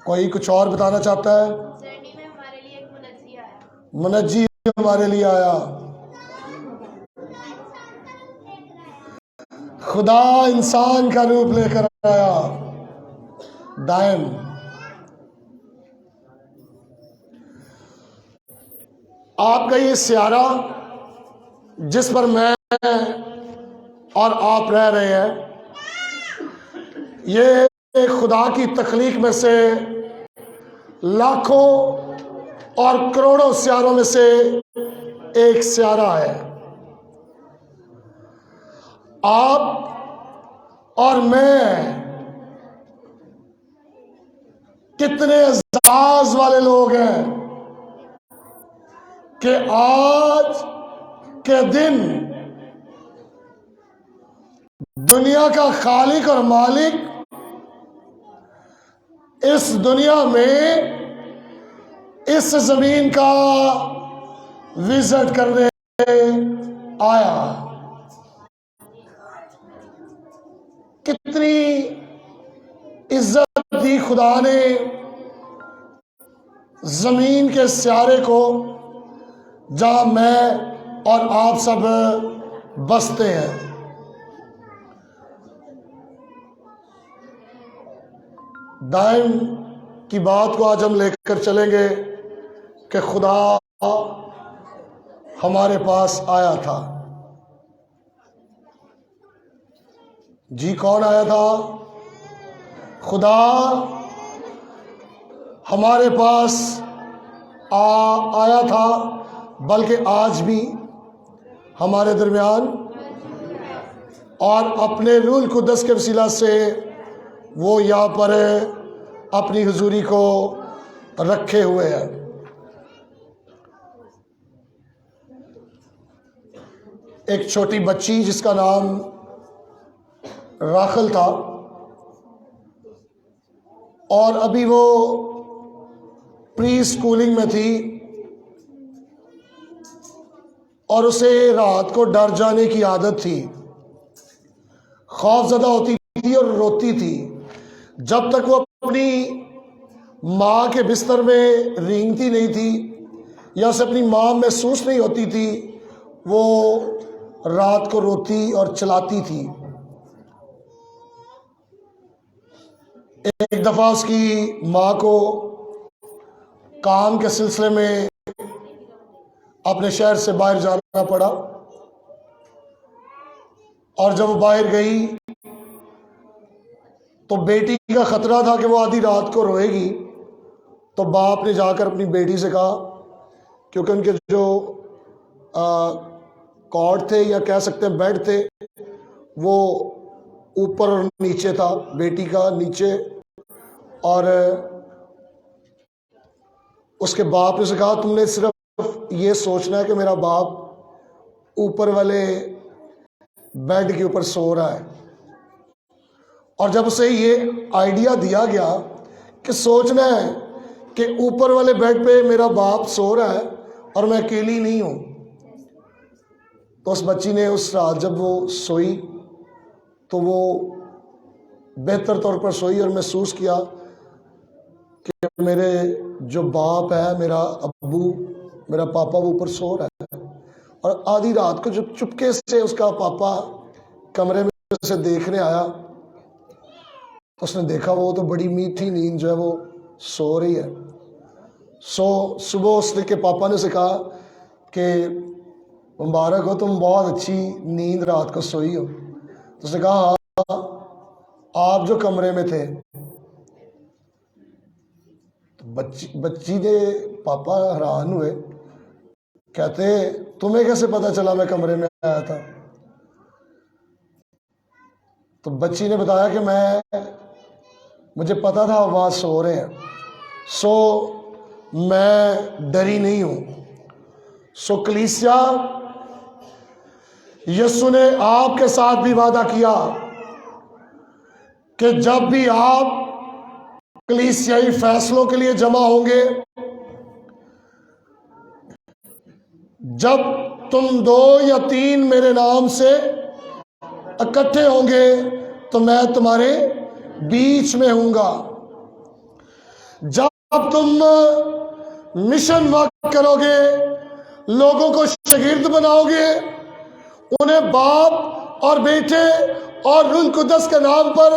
کوئی کچھ اور بتانا چاہتا ہے؟ جرنی میں ہمارے لیے ایک منجی آیا. منجی ہمارے لیے آیا. خدا انسان کا روپ لے کر آیا. دائم آپ کا یہ سیارہ جس پر میں اور آپ رہ رہے ہیں، یہ خدا کی تخلیق میں سے لاکھوں اور کروڑوں سیاروں میں سے ایک سیارہ ہے. آپ اور میں کتنے اعزاز والے لوگ ہیں کہ آج کے دن دنیا کا خالق اور مالک اس دنیا میں اس زمین کا وزٹ کرنے آیا. کتنی عزت دی خدا نے زمین کے سیارے کو جہاں میں اور آپ سب بستے ہیں. دائم کی بات کو آج ہم لے کر چلیں گے کہ خدا ہمارے پاس آیا تھا. جی کون آیا تھا؟ خدا ہمارے پاس آیا تھا، بلکہ آج بھی ہمارے درمیان اور اپنے روح القدس کے وسیلہ سے وہ یہاں پر اپنی حضوری کو رکھے ہوئے ہیں. ایک چھوٹی بچی جس کا نام راخل تھا، اور ابھی وہ پری اسکولنگ میں تھی، اور اسے رات کو ڈر جانے کی عادت تھی، خوف زدہ ہوتی تھی اور روتی تھی. جب تک وہ اپنی ماں کے بستر میں رینگتی نہیں تھی یا اسے اپنی ماں محسوس نہیں ہوتی تھی، وہ رات کو روتی اور چلاتی تھی. ایک دفعہ اس کی ماں کو کام کے سلسلے میں اپنے شہر سے باہر جانا پڑا، اور جب وہ باہر گئی تو بیٹی کا خطرہ تھا کہ وہ آدھی رات کو روئے گی. تو باپ نے جا کر اپنی بیٹی سے کہا، کیونکہ ان کے جو کاٹ تھے یا کہہ سکتے ہیں بیڈ تھے، وہ اوپر اور نیچے تھا، بیٹی کا نیچے، اور اس کے باپ نے اسے کہا تم نے صرف یہ سوچنا ہے کہ میرا باپ اوپر والے بیڈ کے اوپر سو رہا ہے. اور جب اسے یہ آئیڈیا دیا گیا کہ سوچنا ہے کہ اوپر والے بیڈ پہ میرا باپ سو رہا ہے اور میں اکیلی نہیں ہوں، تو اس بچی نے اس رات جب وہ سوئی تو وہ بہتر طور پر سوئی اور محسوس کیا کہ میرے جو باپ ہے، میرا ابو، میرا پاپا، وہ اوپر سو رہا ہے. اور آدھی رات کو جب چپکے سے اس کا پاپا کمرے میں سے دیکھنے آیا تو اس نے دیکھا وہ تو بڑی میٹھی نیند جو ہے وہ سو رہی ہے. صبح اس نے کے پاپا نے اسے کہا کہ مبارک ہو، تم بہت اچھی نیند رات کو سوئی ہو. تو اس نے کہا ہاں، آپ جو کمرے میں تھے. بچی نے پاپا حیران ہوئے، کہتے تمہیں کیسے پتا چلا میں کمرے میں آیا تھا؟ تو بچی نے بتایا کہ مجھے پتا تھا وہاں سو رہے ہیں، سو میں ڈری نہیں ہوں. سو کلیسیا، یسوع نے آپ کے ساتھ بھی وعدہ کیا کہ جب بھی آپ کلیسیائی فیصلوں کے لیے جمع ہوں گے، جب تم 2 یا 3 میرے نام سے اکٹھے ہوں گے تو میں تمہارے بیچ میں ہوں گا. جب تم مشن ورک کرو گے، لوگوں کو شاگرد بناؤ گے، انہیں باپ اور بیٹے اور روح القدس کے نام پر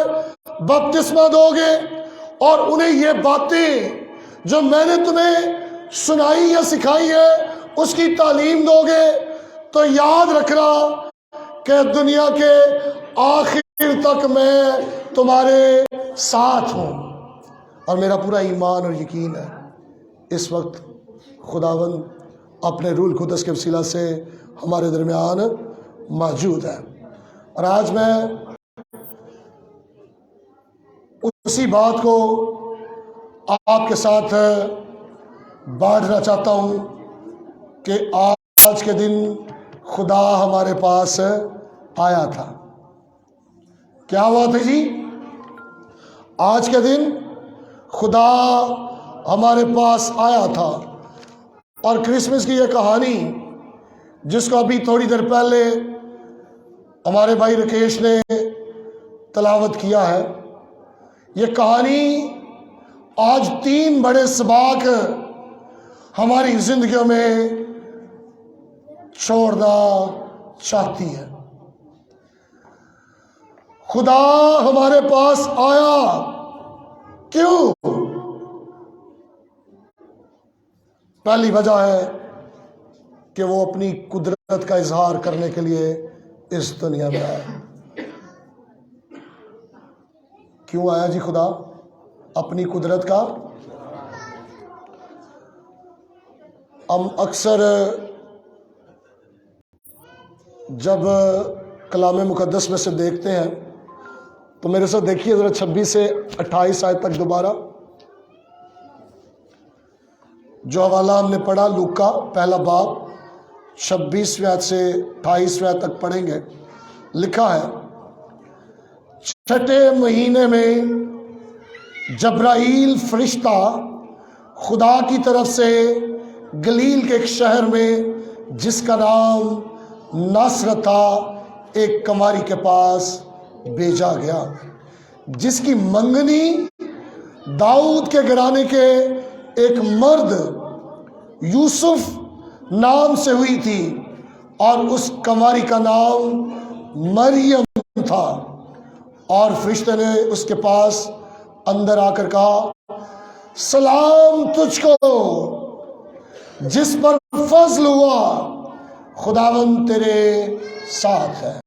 بپتسمہ دو گے، اور انہیں یہ باتیں جو میں نے تمہیں سنائی یا سکھائی ہے اس کی تعلیم دو گے، تو یاد رکھنا کہ دنیا کے آخر تک میں تمہارے ساتھ ہوں۔ اور میرا پورا ایمان اور یقین ہے اس وقت خداوند اپنے روح القدس کے وسیلہ سے ہمارے درمیان موجود ہے۔ اور آج میں اسی بات کو آپ کے ساتھ بانٹنا چاہتا ہوں کہ آج کے دن خدا ہمارے پاس آیا تھا۔ کیا ہوا تھا جی؟ آج کے دن خدا ہمارے پاس آیا تھا، اور کرسمس کی یہ کہانی جس کو ابھی تھوڑی دیر پہلے ہمارے بھائی رکیش نے تلاوت کیا ہے، یہ کہانی آج 3 بڑے سباق ہماری زندگیوں میں چھوڑنا چاہتی ہے۔ خدا ہمارے پاس آیا کیوں؟ پہلی وجہ ہے کہ وہ اپنی قدرت کا اظہار کرنے کے لیے اس دنیا میں آیا۔ کیوں آیا جی خدا؟ اپنی قدرت کا۔ ہم اکثر جب کلام مقدس میں سے دیکھتے ہیں تو میرے ساتھ دیکھیے ذرا 26 سے 28 آیت تک دوبارہ، جو حوالہ ہم نے پڑھا لوکا پہلا باب 26 آیت سے 28 آیت تک پڑھیں گے۔ لکھا ہے، 6 مہینے میں جبرائیل فرشتہ خدا کی طرف سے گلیل کے ایک شہر میں جس کا نام ناصرت تھا ایک کماری کے پاس بھیجا گیا، جس کی منگنی داؤد کے گھرانے کے ایک مرد یوسف نام سے ہوئی تھی، اور اس کماری کا نام مریم تھا۔ اور فرشتے نے اس کے پاس اندر آ کر کہا، سلام تجھ کو جس پر فضل ہوا، خداوند تیرے ساتھ ہے۔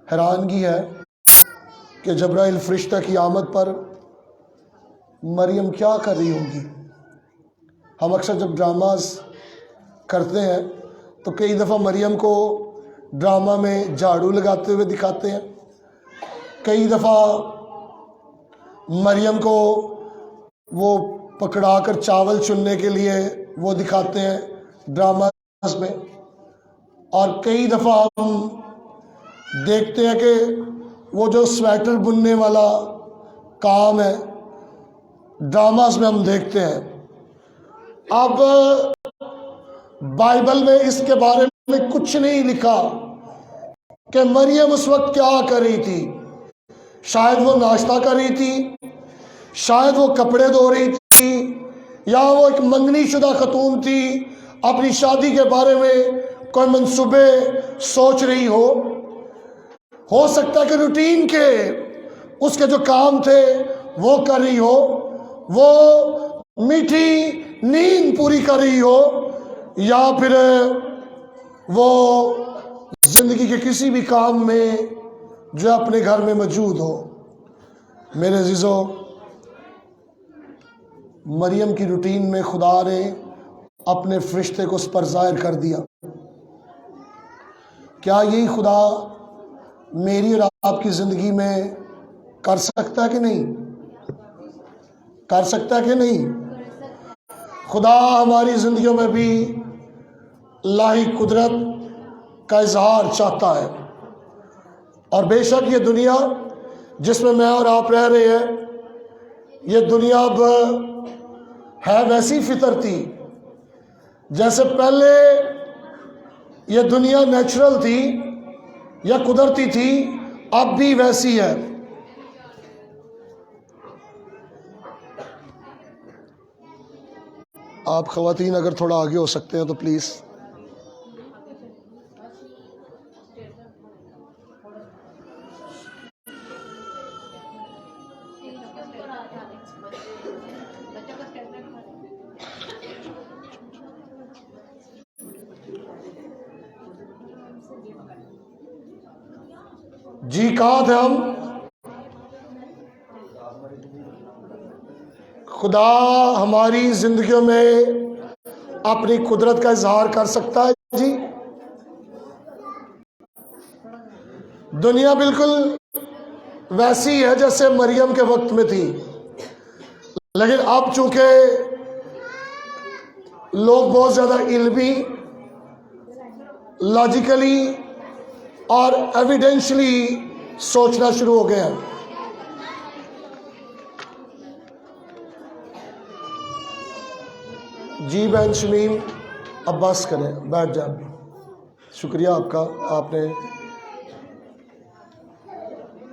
حیرانگی ہے کہ جبرائیل فرشتہ کی آمد پر مریم کیا کر رہی ہوگی؟ ہم اکثر جب ڈراماز کرتے ہیں تو کئی دفعہ مریم کو ڈرامہ میں جھاڑو لگاتے ہوئے دکھاتے ہیں، کئی دفعہ مریم کو وہ پکڑا کر چاول چننے کے لیے وہ دکھاتے ہیں ڈراماز میں، اور کئی دفعہ ہم دیکھتے ہیں کہ وہ جو سویٹر بننے والا کام ہے ڈراماز میں ہم دیکھتے ہیں۔ اب بائبل میں اس کے بارے میں کچھ نہیں لکھا کہ مریم اس وقت کیا کر رہی تھی۔ شاید وہ ناشتہ کر رہی تھی، شاید وہ کپڑے دھو رہی تھی، یا وہ ایک منگنی شدہ خاتون تھی، اپنی شادی کے بارے میں کوئی منصوبے سوچ رہی ہو سکتا ہے کہ روٹین کے اس کے جو کام تھے وہ کر رہی ہو، وہ میٹھی نیند پوری کر رہی ہو، یا پھر وہ زندگی کے کسی بھی کام میں جو اپنے گھر میں موجود ہو۔ میرے عزیزو، مریم کی روٹین میں خدا نے اپنے فرشتے کو اس پر ظاہر کر دیا۔ کیا یہی خدا میری اور آپ کی زندگی میں کر سکتا ہے کہ نہیں؟ کر سکتا ہے کہ نہیں؟ خدا ہماری زندگیوں میں بھی الہی قدرت کا اظہار چاہتا ہے، اور بے شک یہ دنیا جس میں اور آپ رہ رہے ہیں، یہ دنیا اب ہے ویسی فطرتی جیسے پہلے یہ دنیا نیچرل تھی یا قدرتی تھی، اب بھی ویسی ہے۔ آپ خواتین اگر تھوڑا آگے ہو سکتے ہیں تو پلیز. جی کہاں تھے ہم؟ خدا ہماری زندگیوں میں اپنی قدرت کا اظہار کر سکتا ہے. جی دنیا بالکل ویسی ہے جیسے مریم کے وقت میں تھی، لیکن اب چونکہ لوگ بہت زیادہ علمی، لاجیکلی اور ایویڈینشلی سوچنا شروع ہو گئے ہیں. جی بہن شمیم اب بس کریں، بیٹھ جائیں. شکریہ آپ کا، آپ نے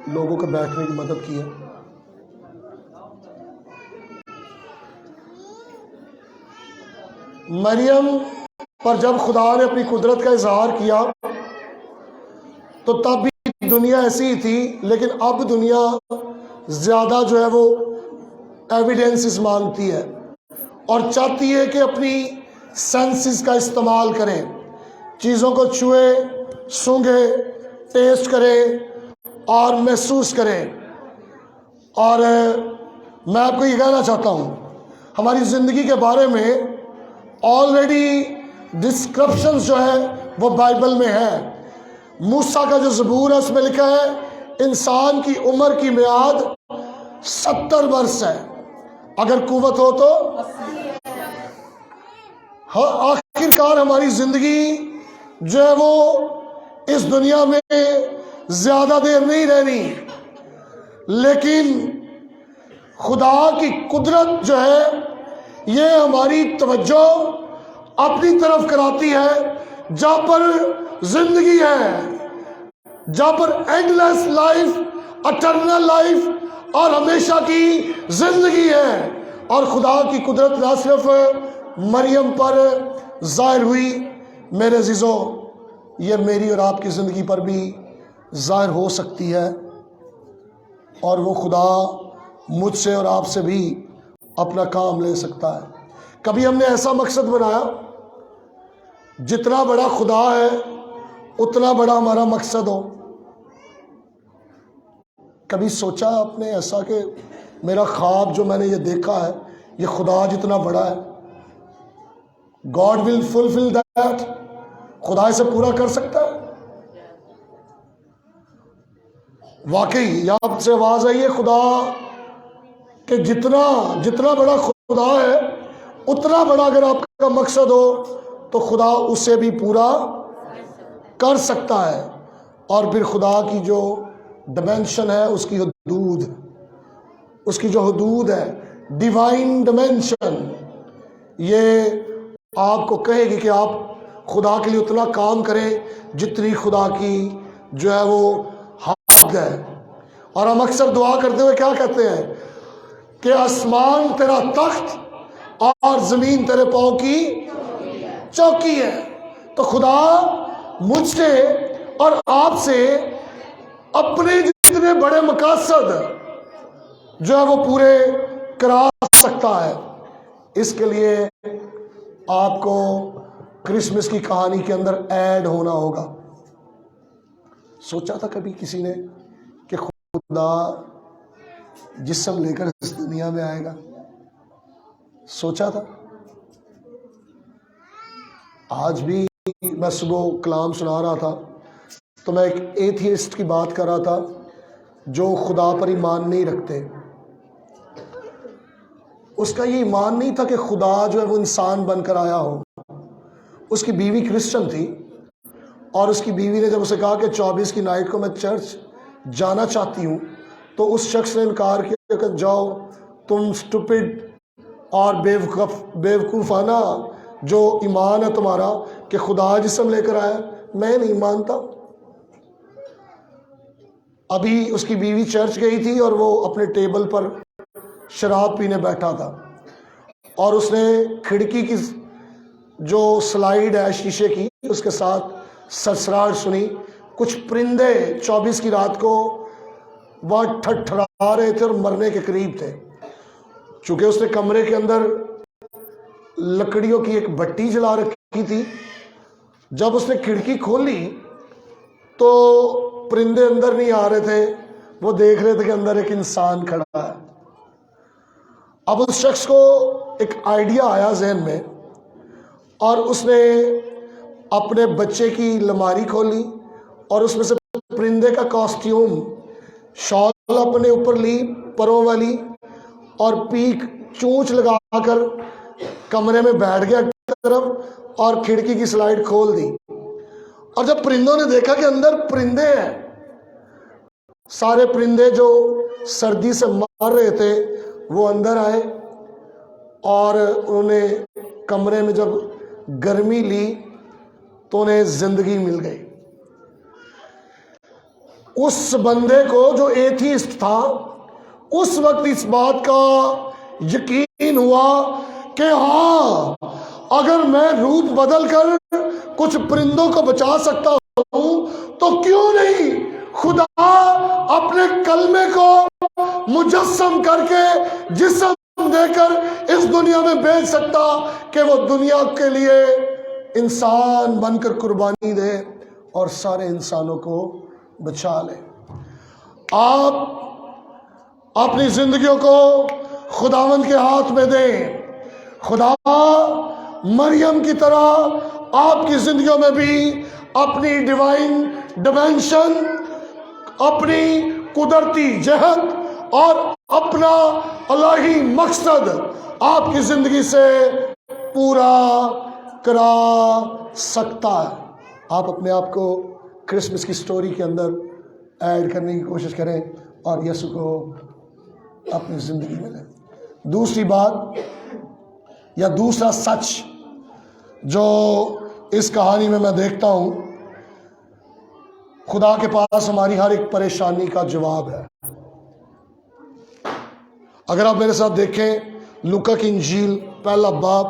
لوگوں کے بیٹھنے کی مدد کی ہے. مریم پر جب خدا نے اپنی قدرت کا اظہار کیا تو تب بھی دنیا ایسی ہی تھی، لیکن اب دنیا زیادہ جو ہے وہ ایویڈنسز مانگتی ہے اور چاہتی ہے کہ اپنی سینسز کا استعمال کریں، چیزوں کو چھوئے، سونگھے، ٹیسٹ کریں اور محسوس کریں. اور میں آپ کو یہ کہنا چاہتا ہوں، ہماری زندگی کے بارے میں آلریڈی ڈسکرپشنز جو ہے وہ بائبل میں ہے. موسیٰ کا جو زبور ہے اس میں لکھا ہے انسان کی عمر کی میعاد 70 برس ہے، اگر قوت ہو تو. آخر کار ہماری زندگی جو ہے وہ اس دنیا میں زیادہ دیر نہیں رہنی، لیکن خدا کی قدرت جو ہے یہ ہماری توجہ اپنی طرف کراتی ہے جہاں پر زندگی ہے، جہاں پر endless life, eternal life اور ہمیشہ کی زندگی ہے. اور خدا کی قدرت نہ صرف مریم پر ظاہر ہوئی، میرے عزیزوں یہ میری اور آپ کی زندگی پر بھی ظاہر ہو سکتی ہے، اور وہ خدا مجھ سے اور آپ سے بھی اپنا کام لے سکتا ہے. کبھی ہم نے ایسا مقصد بنایا جتنا بڑا خدا ہے اتنا بڑا ہمارا مقصد ہو. کبھی سوچا آپ نے ایسا کہ میرا خواب جو میں نے یہ دیکھا ہے یہ خدا جتنا بڑا ہے؟ God will fulfill that. خدا اسے پورا کر سکتا ہے. واقعی یہاں سے آواز آئی ہے خدا کہ جتنا بڑا خدا ہے اتنا بڑا اگر آپ کا مقصد ہو تو خدا اسے بھی پورا کر سکتا ہے. اور پھر خدا کی جو ڈیمینشن ہے، اس کی جو حدود ہے، ڈیوائن ڈیمینشن، یہ آپ کو کہے گی کہ آپ خدا کے لیے اتنا کام کریں جتنی خدا کی جو ہے وہ حد ہے. اور ہم اکثر دعا کرتے ہوئے کیا کہتے ہیں کہ آسمان تیرا تخت اور زمین تیرے پاؤں کی چوکی ہے. تو خدا مجھ سے اور آپ سے اپنے جتنے بڑے مقاصد جو ہے وہ پورے کرا سکتا ہے. اس کے لیے آپ کو کرسمس کی کہانی کے اندر ایڈ ہونا ہوگا. سوچا تھا کبھی کسی نے کہ خدا جسم لے کر اس دنیا میں آئے گا؟ سوچا تھا؟ آج بھی میں صبح کلام سنا رہا تھا تو میں ایک ایتھیسٹ کی بات کر رہا تھا جو خدا پر ایمان نہیں رکھتے. اس کا یہ ایمان نہیں تھا کہ خدا جو ہے وہ انسان بن کر آیا ہو. اس کی بیوی کرسچن تھی اور اس کی بیوی نے جب اسے کہا کہ 24 کی نائٹ کو میں چرچ جانا چاہتی ہوں تو اس شخص نے انکار کیا کہ جاؤ، تم سٹوپڈ اور بیوقوفانہ جو ایمان ہے تمہارا کہ خدا جسم لے کر آیا، میں نہیں مانتا. ابھی اس کی بیوی چرچ گئی تھی اور وہ اپنے ٹیبل پر شراب پینے بیٹھا تھا اور اس نے کھڑکی کی جو سلائیڈ ہے شیشے کی اس کے ساتھ سرسراہٹ سنی. کچھ پرندے 24 کی رات کو وہاں ٹھٹھرا رہے تھے اور مرنے کے قریب تھے. چونکہ اس نے کمرے کے اندر لکڑیوں کی ایک بھٹی جلا رکھی تھی. جب اس نے کھڑکی کھولی تو پرندے اندر نہیں آ رہے تھے، وہ دیکھ رہے تھے کہ اندر ایک انسان کھڑا ہے. اب اس شخص کو ایک آئیڈیا آیا ذہن میں، اور اس نے اپنے بچے کی لماری کھولی اور اس میں سے پرندے کا کاسٹیوم، شال اپنے اوپر لی پروں والی، اور پیک چونچ لگا کر کمرے میں بیٹھ گیا طرف اور کھڑکی کی سلائیڈ کھول دی. اور جب پرندوں نے دیکھا کہ اندر پرندے ہیں، سارے پرندے جو سردی سے مر رہے تھے وہ اندر آئے، اور انہوں نے کمرے میں جب گرمی لی تو انہیں زندگی مل گئی. اس بندے کو جو ایتھیسٹ تھا اس وقت اس بات کا یقین ہوا کہ ہاں، اگر میں روپ بدل کر کچھ پرندوں کو بچا سکتا ہوں تو کیوں نہیں خدا اپنے کلمے کو مجسم کر کے جسم دے کر اس دنیا میں بھیج سکتا کہ وہ دنیا کے لیے انسان بن کر قربانی دے اور سارے انسانوں کو بچا لے. آپ اپنی زندگیوں کو خداوند کے ہاتھ میں دیں. خدا مریم کی طرح آپ کی زندگیوں میں بھی اپنی ڈیوائن ڈیمینشن، اپنی قدرتی جہت اور اپنا الہی مقصد آپ کی زندگی سے پورا کرا سکتا ہے. آپ اپنے آپ کو کرسمس کی سٹوری کے اندر ایڈ کرنے کی کوشش کریں اور یسوع کو اپنی زندگی میں لیں. دوسری بات یا دوسرا سچ جو اس کہانی میں دیکھتا ہوں، خدا کے پاس ہماری ہر ایک پریشانی کا جواب ہے. اگر آپ میرے ساتھ دیکھیں لوکا کی انجیل پہلا باب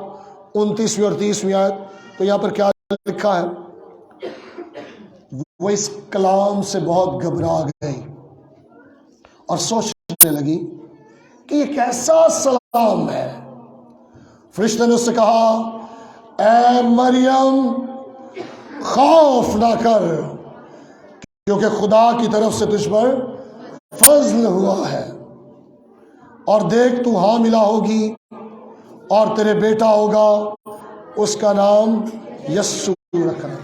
29ویں اور 30ویں آیت، تو یہاں پر کیا لکھا ہے؟ وہ اس کلام سے بہت گھبرا گئی اور سوچنے لگی کہ یہ کیسا سلام ہے. فرشتے نے اس سے کہا، اے مریم خوف نہ کر، کیونکہ خدا کی طرف سے تجھ پر فضل ہوا ہے، اور دیکھ تو حاملہ ہوگی اور تیرے بیٹا ہوگا، اس کا نام یسوع رکھنا.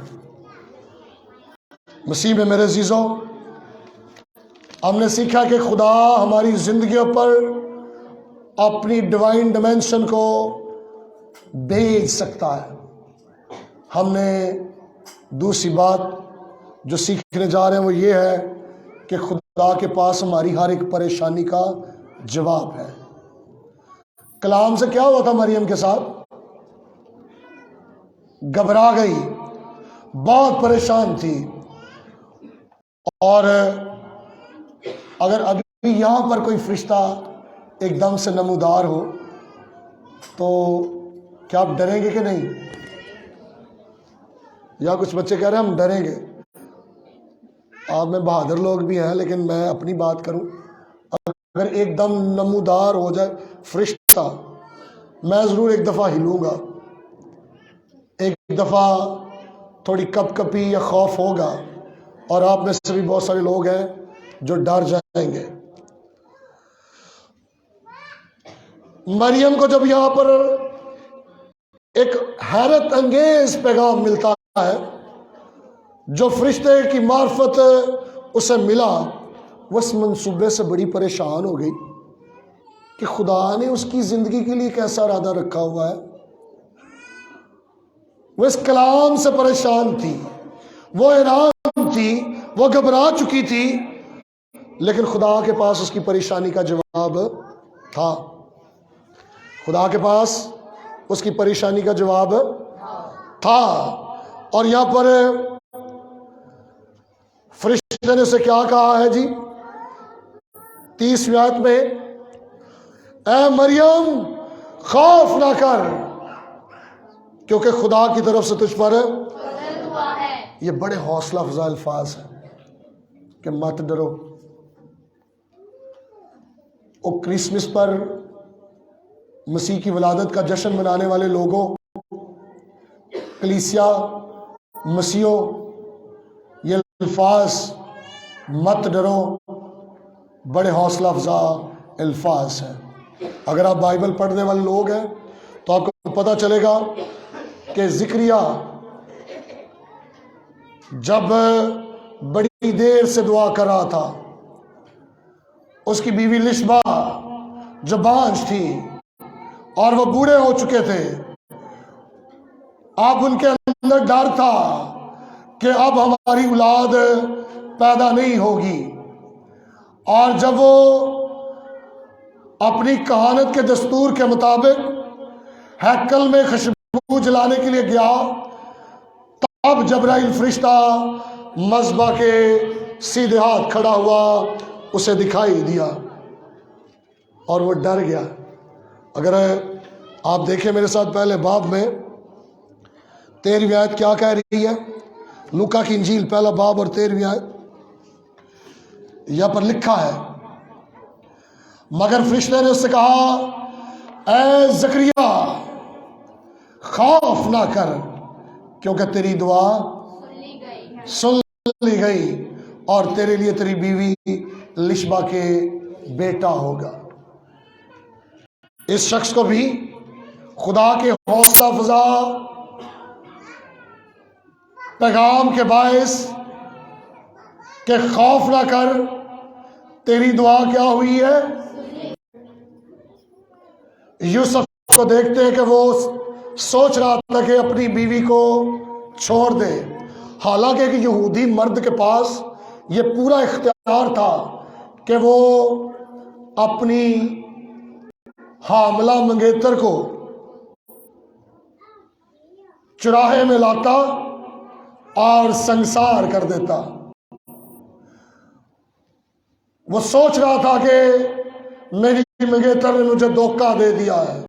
مسیح میں میرے عزیزوں، ہم نے سیکھا کہ خدا ہماری زندگیوں پر اپنی ڈیوائن ڈیمینشن کو بھیج سکتا ہے. ہم نے دوسری بات جو سیکھنے جا رہے ہیں وہ یہ ہے کہ خدا کے پاس ہماری ہر ایک پریشانی کا جواب ہے. کلام سے کیا ہوا تھا مریم کے ساتھ؟ گھبرا گئی، بہت پریشان تھی. اور اگر ابھی یہاں پر کوئی فرشتہ ایک دم سے نمودار ہو تو کیا آپ ڈریں گے کہ نہیں؟ یا کچھ بچے کہہ رہے ہیں ہم ڈریں گے. آپ میں بہادر لوگ بھی ہیں، لیکن میں اپنی بات کروں، اگر ایک دم نمودار ہو جائے فرشتہ، میں ضرور ایک دفعہ ہلوں گا، ایک دفعہ تھوڑی کپ کپی یا خوف ہوگا، اور آپ میں سے بھی بہت سارے لوگ ہیں جو ڈر جائیں گے. مریم کو جب یہاں پر ایک حیرت انگیز پیغام ملتا ہے جو فرشتے کی معرفت اسے ملا، وہ اس منصوبے سے بڑی پریشان ہو گئی کہ خدا نے اس کی زندگی کے لیے کیسا ارادہ رکھا ہوا ہے. وہ اس کلام سے پریشان تھی، وہ حیران تھی، وہ گھبرا چکی تھی، لیکن خدا کے پاس اس کی پریشانی کا جواب تھا. خدا کے پاس اس کی پریشانی کا جواب تھا. اور یہاں پر فرشتے نے اسے کیا کہا ہے جی 30ویں آیت میں، اے مریم خوف نہ کر کیونکہ خدا کی طرف سے تجھ پر فضل ہوا ہے۔ یہ بڑے حوصلہ افزا الفاظ ہیں کہ مت ڈرو۔ وہ کرسمس پر مسیح کی ولادت کا جشن منانے والے لوگوں، کلیسیا، مسیحوں، یہ الفاظ مت ڈرو بڑے حوصلہ افزا الفاظ ہیں۔ اگر آپ بائبل پڑھنے والے لوگ ہیں تو آپ کو پتہ چلے گا کہ زکریا جب بڑی دیر سے دعا کر رہا تھا، اس کی بیوی لشبا جو بانجھ تھی اور وہ بوڑھے ہو چکے تھے، اب ان کے اندر ڈر تھا کہ اب ہماری اولاد پیدا نہیں ہوگی، اور جب وہ اپنی کہانت کے دستور کے مطابق ہیکل میں خوشبو جلانے کے لیے گیا، تب جبرائیل فرشتہ مذبح کے سیدھے ہاتھ کھڑا ہوا، اسے دکھائی دیا اور وہ ڈر گیا۔ اگر آپ دیکھیں میرے ساتھ پہلے باب میں 13ویں آیت کیا کہہ رہی ہے؟ لوکا کی انجیل پہلا باب اور 13ویں آیت یہاں پر لکھا ہے، مگر فرشتے نے اس سے کہا اے زکریا خوف نہ کر کیونکہ تیری دعا سن لی گئی اور تیرے لیے تیری بیوی لشبا کے بیٹا ہوگا۔ اس شخص کو بھی خدا کے حوصلہ افزا پیغام کے باعث کہ خوف نہ کر تیری دعا کیا ہوئی ہے۔ یوسف کو دیکھتے ہیں کہ وہ سوچ رہا تھا کہ اپنی بیوی کو چھوڑ دے، حالانکہ ایک یہودی مرد کے پاس یہ پورا اختیار تھا کہ وہ اپنی حاملہ منگیتر کو چراہے میں لاتا اور سنسار کر دیتا۔ وہ سوچ رہا تھا کہ میری منگیتر نے مجھے دھوکہ دے دیا ہے،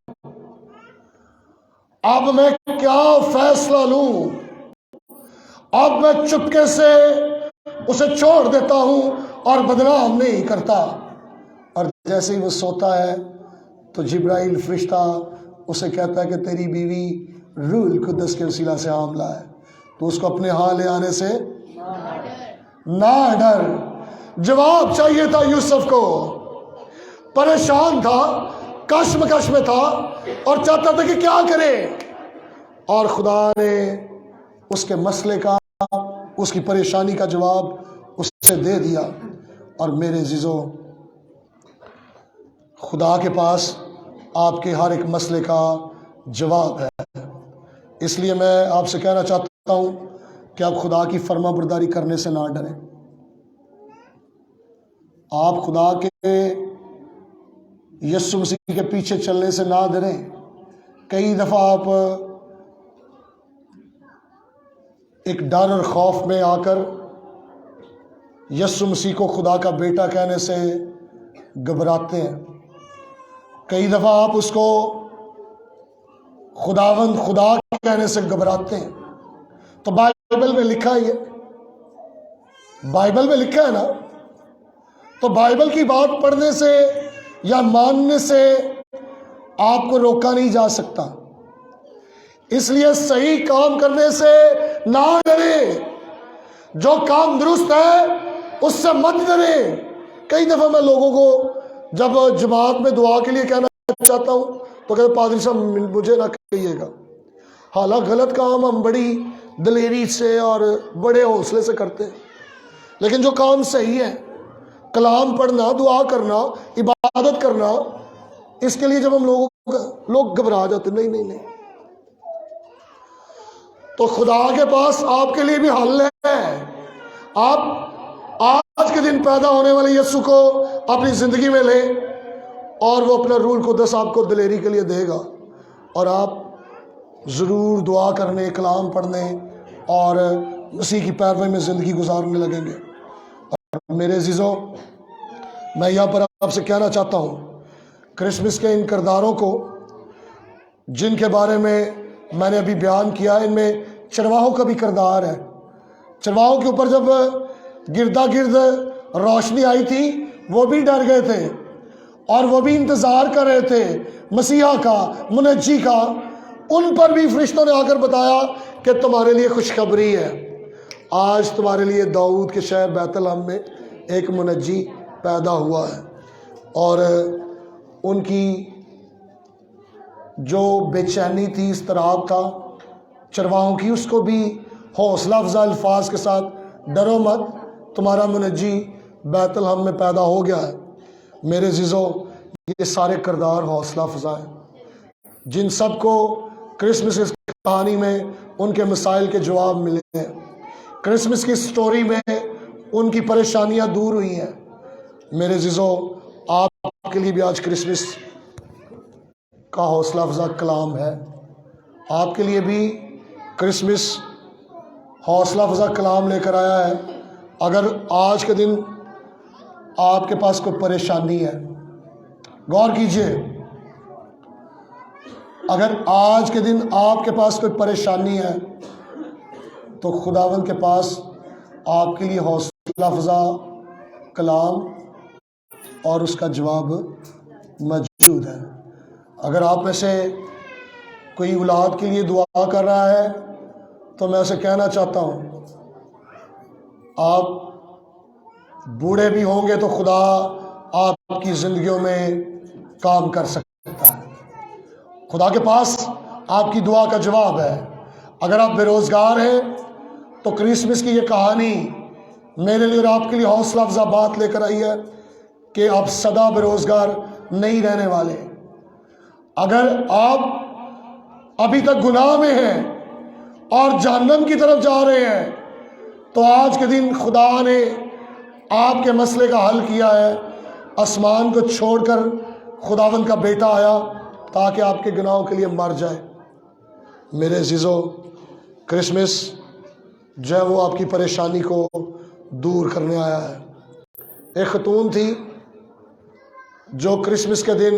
اب میں کیا فیصلہ لوں؟ اب میں چپکے سے اسے چھوڑ دیتا ہوں اور بدنام نہیں کرتا۔ اور جیسے ہی وہ سوتا ہے تو جبرائیل فرشتہ اسے کہتا ہے کہ تیری بیوی روح القدس کے وسیلہ سے حاملہ ہے، تو اس کو اپنے ہاں لے آنے سے نہ ڈر۔ جواب چاہیے تھا یوسف کو، پریشان تھا، کشمکش میں تھا اور چاہتا تھا کہ کیا کرے، اور خدا نے اس کے مسئلے کا، اس کی پریشانی کا جواب اسے دے دیا۔ اور میرے عزیزو، خدا کے پاس آپ کے ہر ایک مسئلے کا جواب ہے۔ اس لیے میں آپ سے کہنا چاہتا ہوں کہ آپ خدا کی فرما برداری کرنے سے نہ ڈریں، آپ خدا کے یسوع مسیح کے پیچھے چلنے سے نہ ڈریں۔ کئی دفعہ آپ ایک ڈر اور خوف میں آ کر یسوع مسیح کو خدا کا بیٹا کہنے سے گھبراتے ہیں، کئی دفعہ آپ اس کو خداوند خدا کہنے سے گھبراتے ہیں۔ تو بائبل میں لکھا ہی ہے، بائبل میں لکھا ہے نا، تو بائبل کی بات پڑھنے سے یا ماننے سے آپ کو روکا نہیں جا سکتا۔ اس لیے صحیح کام کرنے سے نہ ڈریں، جو کام درست ہے اس سے مت ڈریں۔ کئی دفعہ میں لوگوں کو جب جماعت میں دعا کے لیے کہنا چاہتا ہوں تو کہتے پادری صاحب مجھے نہ کہیے گا، حالانکہ غلط کام ہم بڑی دلیری سے اور بڑے حوصلے سے کرتے ہیں، لیکن جو کام صحیح ہے، کلام پڑھنا، دعا کرنا، عبادت کرنا، اس کے لیے جب ہم لوگ گھبرا جاتے نہیں نہیں نہیں، تو خدا کے پاس آپ کے لیے بھی حل ہے۔ آپ آج کے دن پیدا ہونے والے یسوع کو اپنی زندگی میں لیں اور وہ اپنا روح القدس آپ کو دلیری کے لیے دے گا، اور آپ ضرور دعا کرنے، کلام پڑھنے اور مسیح کی پیروی میں زندگی گزارنے لگیں گے۔ اور میرے عزیزوں، میں یہاں پر آپ سے کہنا چاہتا ہوں، کرسمس کے ان کرداروں کو جن کے بارے میں نے ابھی بیان کیا، ان میں چرواہوں کا بھی کردار ہے۔ چرواہوں کے اوپر جب گردا گرد روشنی آئی تھی وہ بھی ڈر گئے تھے، اور وہ بھی انتظار کر رہے تھے مسیحا کا، منجی کا۔ ان پر بھی فرشتوں نے آ کر بتایا کہ تمہارے لیے خوشخبری ہے، آج تمہارے لیے داؤد کے شہر بیت لحم میں ایک منجی پیدا ہوا ہے۔ اور ان کی جو بے چینی تھی، اضطراب تھا چرواہوں کی، اس کو بھی حوصلہ افزا الفاظ کے ساتھ، ڈرو مت، تمہارا منجی بیت لحم میں پیدا ہو گیا ہے۔ میرے عزیزو، یہ سارے کردار حوصلہ افزا ہیں، جن سب کو کرسمس کی کہانی میں ان کے مسائل کے جواب ملے ہیں، کرسمس کی سٹوری میں ان کی پریشانیاں دور ہوئی ہیں۔ میرے عزیزو، آپ کے لیے بھی آج کرسمس کا حوصلہ افزا کلام ہے، آپ کے لیے بھی کرسمس حوصلہ افزا کلام لے کر آیا ہے۔ اگر آج کے دن آپ کے پاس کوئی پریشانی ہے، غور کیجئے، اگر آج کے دن آپ کے پاس کوئی پریشانی ہے تو خداوند کے پاس آپ کے لیے حوصلہ افزا کلام اور اس کا جواب موجود ہے۔ اگر آپ میں سے کوئی اولاد کے لیے دعا کر رہا ہے تو میں اسے کہنا چاہتا ہوں، آپ بوڑھے بھی ہوں گے تو خدا آپ کی زندگیوں میں کام کر سکتا ہے، خدا کے پاس آپ کی دعا کا جواب ہے۔ اگر آپ بے روزگار ہیں تو کرسمس کی یہ کہانی میرے لیے اور آپ کے لیے حوصلہ افزا بات لے کر آئی ہے کہ آپ سدا بے روزگار نہیں رہنے والے۔ اگر آپ ابھی تک گناہ میں ہیں اور جہنم کی طرف جا رہے ہیں تو آج کے دن خدا نے آپ کے مسئلے کا حل کیا ہے۔ آسمان کو چھوڑ کر خداوند کا بیٹا آیا تاکہ آپ کے گناہوں کے لیے مر جائے۔ میرے عزیزو، کرسمس جو ہے وہ آپ کی پریشانی کو دور کرنے آیا ہے۔ ایک خاتون تھی جو کرسمس کے دن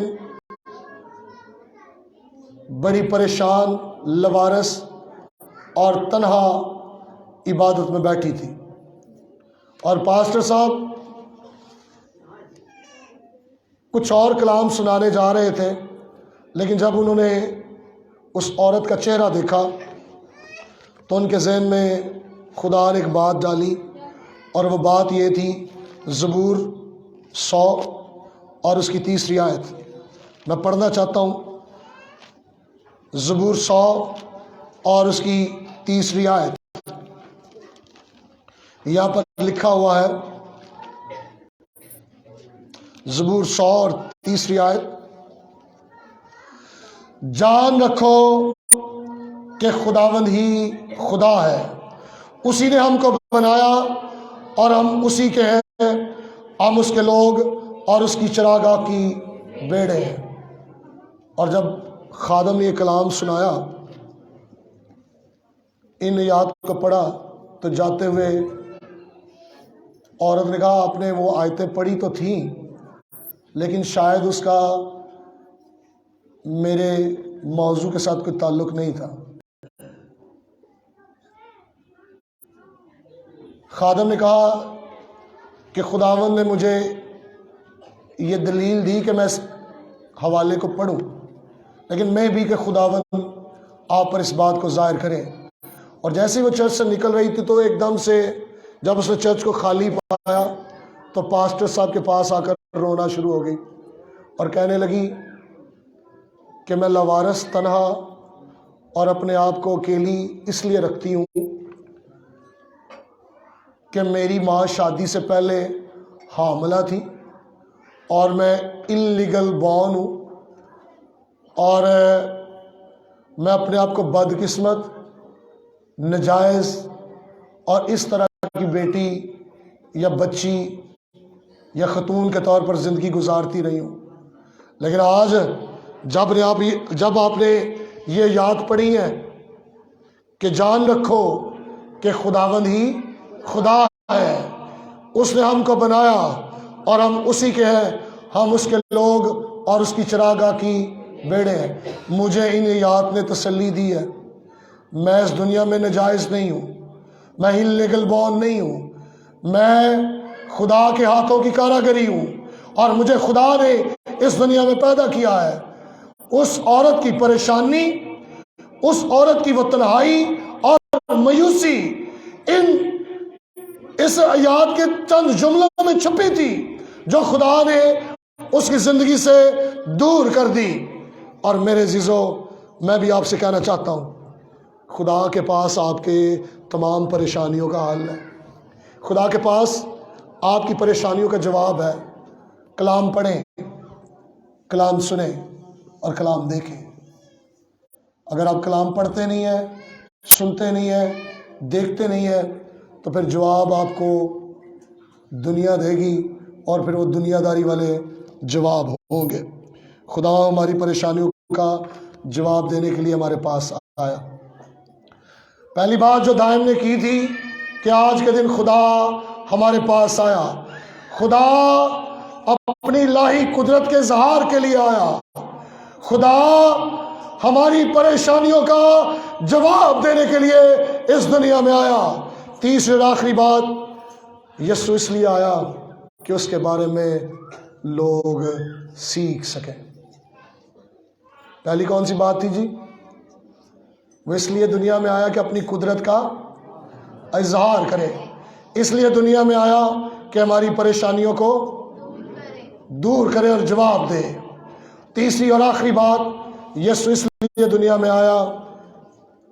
بڑی پریشان، لوارس اور تنہا عبادت میں بیٹھی تھی، اور پاسٹر صاحب کچھ اور کلام سنانے جا رہے تھے، لیکن جب انہوں نے اس عورت کا چہرہ دیکھا تو ان کے ذہن میں خدا نے ایک بات ڈالی، اور وہ بات یہ تھی زبور 100 اور اس کی 3 آیت۔ میں پڑھنا چاہتا ہوں، زبور 100 اور اس کی 3 آیت۔ یہاں پر لکھا ہوا ہے، زبور 100 اور 3 آیت، جان رکھو کہ خداوند ہی خدا ہے، اسی نے ہم کو بنایا اور ہم اسی کے ہیں، ہم اس کے لوگ اور اس کی چراگاہ کی بیڑے ہیں۔ اور جب خادم نے یہ کلام سنایا، ان آیات کو پڑھا، تو جاتے ہوئے عورت نے کہا، آپ نے وہ آیتیں پڑھی تو تھیں لیکن شاید اس کا میرے موضوع کے ساتھ کوئی تعلق نہیں تھا۔ خادم نے کہا کہ خداوند نے مجھے یہ دلیل دی کہ میں اس حوالے کو پڑھوں، لیکن میں بھی کہ خداوند آپ پر اس بات کو ظاہر کریں۔ اور جیسے وہ چرچ سے نکل رہی تھی تو ایک دم سے جب اس نے چرچ کو خالی پایا تو پاسٹر صاحب کے پاس آ کر رونا شروع ہو گئی اور کہنے لگی کہ میں لاوارث، تنہا اور اپنے آپ کو اکیلی اس لیے رکھتی ہوں کہ میری ماں شادی سے پہلے حاملہ تھی اور میں انلیگل بورن ہوں، اور میں اپنے آپ کو بدقسمت، ناجائز اور اس طرح کی بیٹی یا بچی یا خاتون کے طور پر زندگی گزارتی رہی ہوں۔ لیکن آج جب آپ نے یہ یاد پڑھی ہے کہ جان رکھو کہ خداوند ہی خدا ہے، اس نے ہم کو بنایا اور ہم اسی کے ہیں، ہم اس کے لوگ اور اس کی چراگاہ کی بیڑے ہیں۔ مجھے ان آیات نے تسلی دی ہے، میں اس دنیا میں ناجائز نہیں ہوں، میں انلیگل بورن نہیں ہوں، میں خدا کے ہاتھوں کی کاراگری ہوں، اور مجھے خدا نے اس دنیا میں پیدا کیا ہے۔ اس عورت کی پریشانی، اس عورت کی وہ تنہائی اور مایوسی اس آیات کے چند جملوں میں چھپی تھی جو خدا نے اس کی زندگی سے دور کر دی۔ اور میرے عزیزو، میں بھی آپ سے کہنا چاہتا ہوں، خدا کے پاس آپ کے تمام پریشانیوں کا حل ہے، خدا کے پاس آپ کی پریشانیوں کا جواب ہے۔ کلام پڑھیں، کلام سنیں اور کلام دیکھیں۔ اگر آپ کلام پڑھتے نہیں ہیں، سنتے نہیں ہیں، دیکھتے نہیں ہیں، تو پھر جواب آپ کو دنیا دے گی، اور پھر وہ دنیا داری والے جواب ہوں گے۔ خدا ہماری پریشانیوں کا جواب دینے کے لیے ہمارے پاس آیا۔ پہلی بات جو دائم نے کی تھی کہ آج کے دن خدا ہمارے پاس آیا، خدا اپنی الہی قدرت کے اظہار کے لیے آیا، خدا ہماری پریشانیوں کا جواب دینے کے لیے اس دنیا میں آیا۔ تیسری اور آخری بات، یسوع اس لیے آیا کہ اس کے بارے میں لوگ سیکھ سکیں۔ پہلی کون سی بات تھی جی؟ وہ اس لیے دنیا میں آیا کہ اپنی قدرت کا اظہار کرے، اس لیے دنیا میں آیا کہ ہماری پریشانیوں کو دور کرے اور جواب دے۔ تیسری اور آخری بات، یسوع اس لیے دنیا میں آیا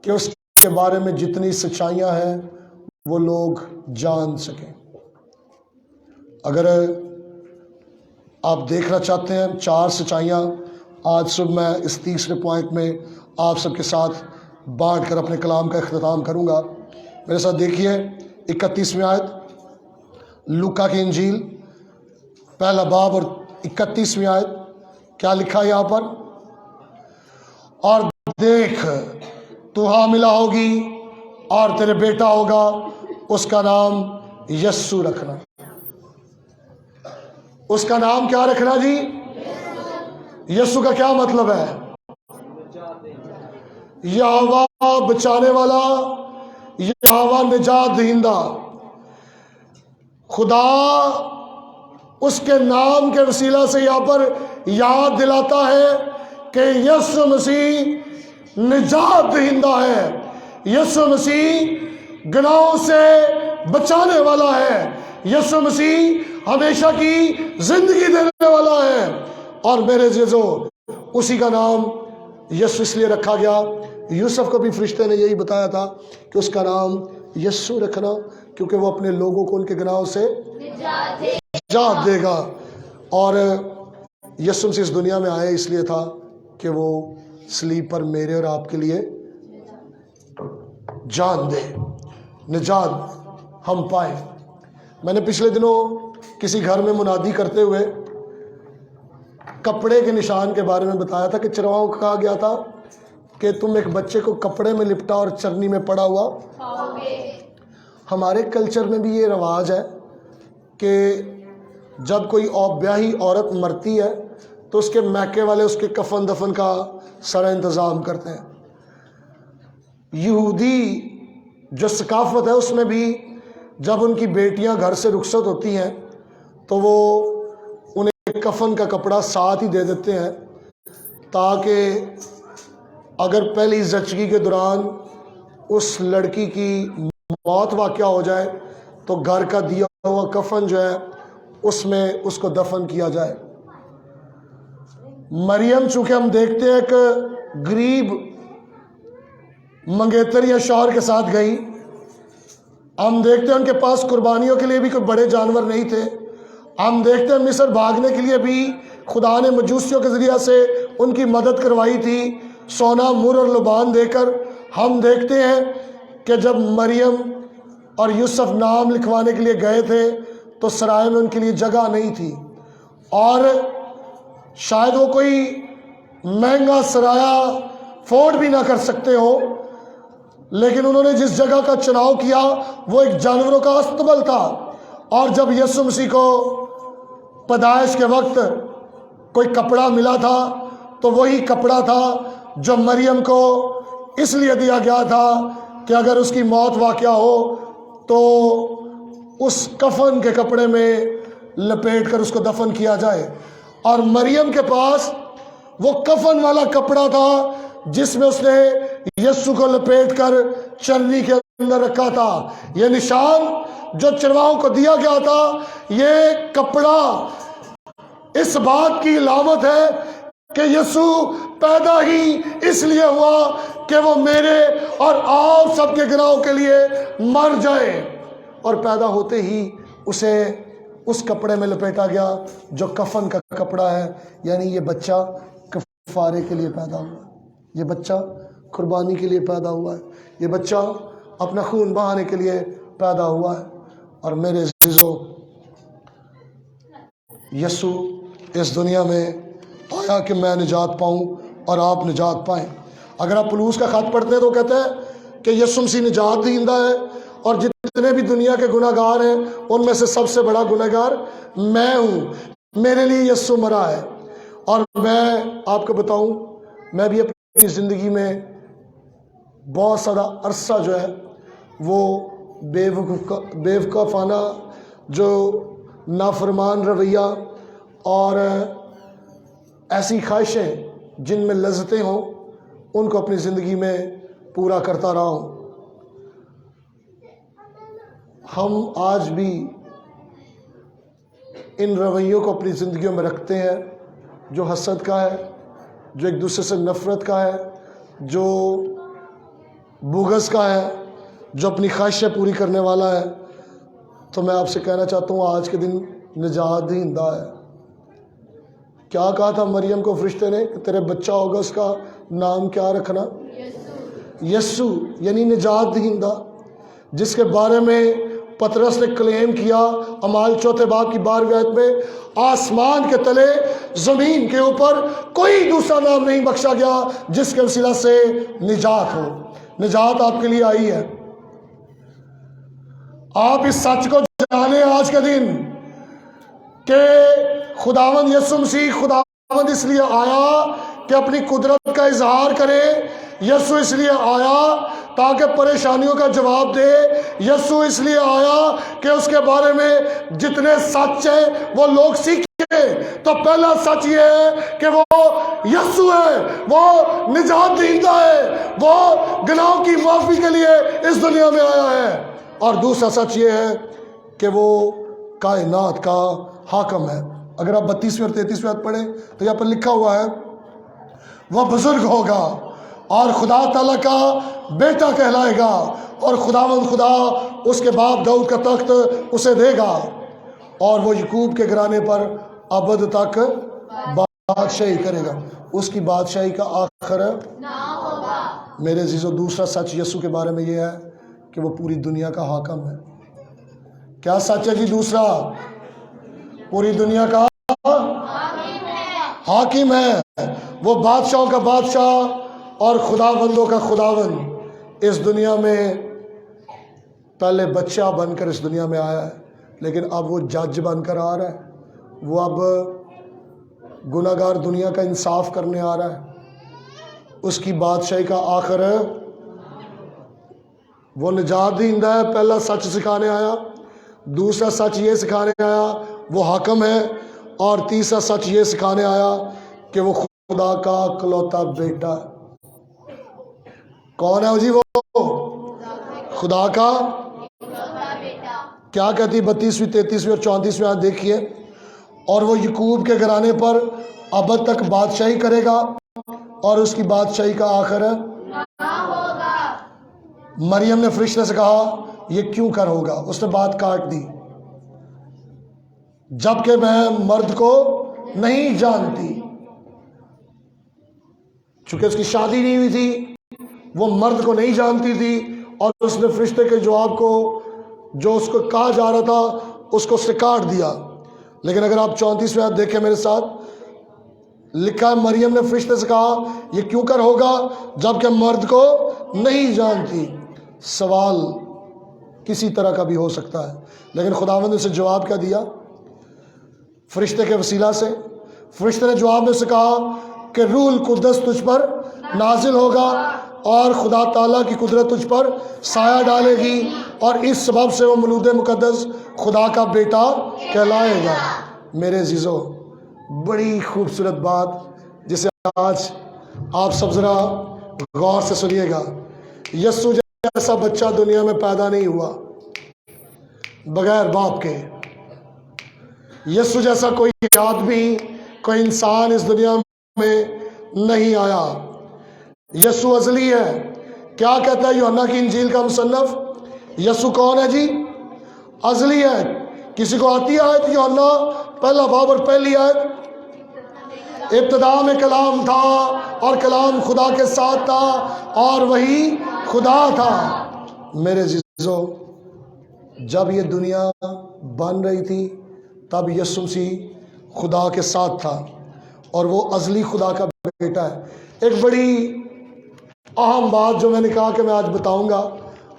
کہ اس کے بارے میں جتنی سچائیاں ہیں وہ لوگ جان سکیں۔ اگر آپ دیکھنا چاہتے ہیں 4 سچائیاں، آج صبح میں اس تیسرے پوائنٹ میں آپ سب کے ساتھ بانٹ کر اپنے کلام کا اختتام کروں گا۔ میرے ساتھ دیکھیے 31ویں آیت، لوکا کی انجیل پہلا باب اور 31ویں آیت، کیا لکھا ہے یہاں پر؟ اور دیکھ تو حاملہ ہوگی اور تیرے بیٹا ہوگا، اس کا نام یسوع رکھنا۔ اس کا نام کیا رکھنا جی؟ یسوع کا کیا مطلب ہے؟ یہوہ بچانے والا، یہوہ نجات دہندہ۔ خدا اس کے نام کے وسیلہ سے یہاں پر یاد دلاتا ہے کہ یسوع مسیح نجات دہندہ ہے، یسوع مسیح گناہوں سے بچانے والا ہے، یسوع مسیح ہمیشہ کی زندگی دینے والا ہے۔ اور میرے عزیزو، اسی کا نام یسوع اس لیے رکھا گیا، یوسف کو بھی فرشتے نے یہی بتایا تھا کہ اس کا نام یسوع رکھنا، کیونکہ وہ اپنے لوگوں کو ان کے گناہوں سے نجات دے گا۔ اور یسوع مسیح اس دنیا میں آئے اس لیے تھا کہ وہ صلیب پر میرے اور آپ کے لیے جان دے، نجات ہم پائیں۔ میں نے پچھلے دنوں کسی گھر میں منادی کرتے ہوئے کپڑے کے نشان کے بارے میں بتایا تھا کہ چرواہوں کو کہا گیا تھا کہ تم ایک بچے کو کپڑے میں لپٹا اور چرنی میں پڑا ہوا ہمارے کلچر میں بھی یہ رواج ہے کہ جب کوئی بیاہی عورت مرتی ہے تو اس کے میکے والے اس کے کفن دفن کا سارا انتظام کرتے ہیں۔ یہودی جو ثقافت ہے اس میں بھی جب ان کی بیٹیاں گھر سے رخصت ہوتی ہیں تو وہ انہیں کفن کا کپڑا ساتھ ہی دے دیتے ہیں، تاکہ اگر پہلی زچگی کے دوران اس لڑکی کی موت واقع ہو جائے تو گھر کا دیا ہوا کفن جو ہے اس میں اس کو دفن کیا جائے۔ مریم چونکہ ہم دیکھتے ہیں کہ غریب منگیتر یا شوہر کے ساتھ گئی، ہم دیکھتے ہیں ان کے پاس قربانیوں کے لیے بھی کوئی بڑے جانور نہیں تھے، ہم دیکھتے ہیں مصر بھاگنے کے لیے بھی خدا نے مجوسیوں کے ذریعہ سے ان کی مدد کروائی تھی، سونا مر اور لبان دے کر۔ ہم دیکھتے ہیں کہ جب مریم اور یوسف نام لکھوانے کے لیے گئے تھے تو سرائے میں ان کے لیے جگہ نہیں تھی، اور شاید وہ کوئی مہنگا سرایہ افورڈ بھی نہ کر سکتے ہو، لیکن انہوں نے جس جگہ کا چناؤ کیا وہ ایک جانوروں کا استبل تھا۔ اور جب یسوع مسیح کو پیدائش کے وقت کوئی کپڑا ملا تھا تو وہی کپڑا تھا جو مریم کو اس لیے دیا گیا تھا کہ اگر اس کی موت واقع ہو تو اس کفن کے کپڑے میں لپیٹ کر اس کو دفن کیا جائے. اور مریم کے پاس وہ کفن والا کپڑا تھا جس میں اس نے یسوع کو لپیٹ کر چرنی کے اندر رکھا تھا. یہ نشان جو چرواہوں کو دیا گیا تھا، یہ کپڑا اس بات کی علامت ہے کہ یسوع پیدا ہی اس لیے ہوا کہ وہ میرے اور آپ سب کے گناہوں کے لیے مر جائے. اور پیدا ہوتے ہی اسے اس کپڑے میں لپیٹا گیا جو کفن کا کپڑا ہے. یعنی یہ بچہ کفارے کے لیے پیدا ہوا ہے، یہ بچہ قربانی کے لیے پیدا ہوا ہے، یہ بچہ اپنا خون بہانے کے لیے پیدا ہوا ہے. اور میرے عزیزو، یسوع اس دنیا میں آیا کہ میں نجات پاؤں اور آپ نجات پائیں. اگر آپ پولوس کا خط پڑھتے ہیں تو کہتے ہیں کہ یسوع مسیح نجات دہندہ ہے، اور جتنے بھی دنیا کے گناہ گار ہیں ان میں سے سب سے بڑا گناہ گار میں ہوں. میرے لیے یسوع مرا ہے. اور میں آپ کو بتاؤں، میں بھی اپنی زندگی میں بہت سارا عرصہ جو ہے وہ بے وقوفانہ جو نافرمان رویہ اور ایسی خواہشیں جن میں لذتیں ہوں ان کو اپنی زندگی میں پورا کرتا رہا ہوں. ہم آج بھی ان رویوں کو اپنی زندگیوں میں رکھتے ہیں، جو حسد کا ہے، جو ایک دوسرے سے نفرت کا ہے، جو بغض کا ہے، جو اپنی خواہشیں پوری کرنے والا ہے. تو میں آپ سے کہنا چاہتا ہوں آج کے دن نجات دہندہ ہے. کیا کہا تھا مریم کو فرشتے نے کہ تیرے بچہ ہوگا، اس کا نام کیا رکھنا؟ یسوع، یعنی نجات دہندہ، جس کے بارے میں پطرس نے کلیم کیا اعمال 4 باب کی 12ویں آیت میں، آسمان کے تلے زمین کے اوپر کوئی دوسرا نام نہیں بخشا گیا جس کے وسیلہ سے نجات ہو. نجات آپ کے لیے آئی ہے. آپ اس سچ کو جانیں آج کے دن کہ خداوند یسوع مسیح خداوند اس لیے آیا کہ اپنی قدرت کا اظہار کرے. یسوع اس لیے آیا تاکہ پریشانیوں کا جواب دے. یسوع اس لیے آیا کہ اس کے بارے میں جتنے سچ ہیں وہ لوگ سیکھیں. تو پہلا سچ یہ ہے کہ وہ یسوع ہے، وہ نجات دہندہ ہے، وہ گناہوں کی معافی کے لیے اس دنیا میں آیا ہے. اور دوسرا سچ یہ ہے کہ وہ کائنات کا حاکم ہے. اگر آپ 32ویں اور 33ویں آیت پڑھیں تو یہاں پر لکھا ہوا ہے وہ بزرگ ہوگا اور خدا تعالیٰ کا بیٹا کہلائے گا، اور خداوند خدا اس کے باپ داؤد کا تخت اسے دے گا، اور وہ یعقوب کے گھرانے پر ابد تک بادشاہی کرے گا. اس کی بادشاہی کا آخر نہ ہوگا. میرے عزیزو، دوسرا سچ یسوع کے بارے میں یہ ہے کہ وہ پوری دنیا کا حاکم ہے. کیا سچ ہے جی؟ دوسرا، پوری دنیا کا حاکم ہے. وہ بادشاہوں کا بادشاہ اور خداوندوں کا خداوند. اس دنیا میں پہلے بچہ بن کر اس دنیا میں آیا ہے، لیکن اب وہ جج بن کر آ رہا ہے. وہ اب گناہ گار دنیا کا انصاف کرنے آ رہا ہے. اس کی بادشاہی کا آخر ہے. وہ نجات دہندہ ہے، پہلا سچ سکھانے آیا. دوسرا سچ یہ سکھانے آیا وہ حاکم ہے. اور تیسرا سچ یہ سکھانے آیا کہ وہ خدا کا اکلوتا بیٹا ہے. کون ہے جی وہ؟ خدا کا بیٹا. کیا کہتی 32ویں 33ویں اور 34ویں آیت دیکھیے. اور وہ یعقوب کے گھرانے پر ابد تک بادشاہی کرے گا، اور اس کی بادشاہی کا آخر ہے نہ ہوگا. مریم نے فرشتے سے کہا یہ کیوں کر ہوگا؟ اس نے بات کاٹ دی. جبکہ میں مرد کو نہیں جانتی. چونکہ اس کی شادی نہیں ہوئی تھی، وہ مرد کو نہیں جانتی تھی، اور اس نے فرشتے کے جواب کو جو اس کو کہا جا رہا تھا اس کو اس نے کاٹ دیا. لیکن اگر آپ 34ویں آیت دیکھیں میرے ساتھ، لکھا ہے مریم نے فرشتے سے کہا یہ کیوں کر ہوگا جبکہ مرد کو نہیں جانتی. سوال کسی طرح کا بھی ہو سکتا ہے، لیکن خداوند نے اسے جواب کیا دیا؟ فرشتے کے وسیلہ سے. فرشتے نے جواب میں سے کہا کہ روح القدس تجھ پر نازل ہوگا اور خدا تعالیٰ کی قدرت تجھ پر سایہ ڈالے گی، اور اس سبب سے وہ مولود مقدس خدا کا بیٹا کہلائے گا۔ میرے عزیزو، بڑی خوبصورت بات جسے آج آپ سب ذرا غور سے سنیے گا۔ یسوع جیسا بچہ دنیا میں پیدا نہیں ہوا بغیر باپ کے۔ یسوع جیسا کوئی آدمی، کوئی انسان اس دنیا میں نہیں آیا۔ یسوع ازلی ہے۔ کیا کہتا ہے یوحنا کی انجیل کا مصنف؟ یسوع کون ہے جی؟ ازلی ہے۔ کسی کو آتی ہے آیت یوحنا پہلا باب اور پہلی آیت؟ ابتدا میں کلام تھا اور کلام خدا کے ساتھ تھا اور وہی خدا تھا۔ میرے عزیزو، جب یہ دنیا بن رہی تھی تب یسوع مسیح خدا کے ساتھ تھا اور وہ ازلی خدا کا بیٹا ہے۔ ایک بڑی اہم بات جو میں نے کہا کہ میں آج بتاؤں گا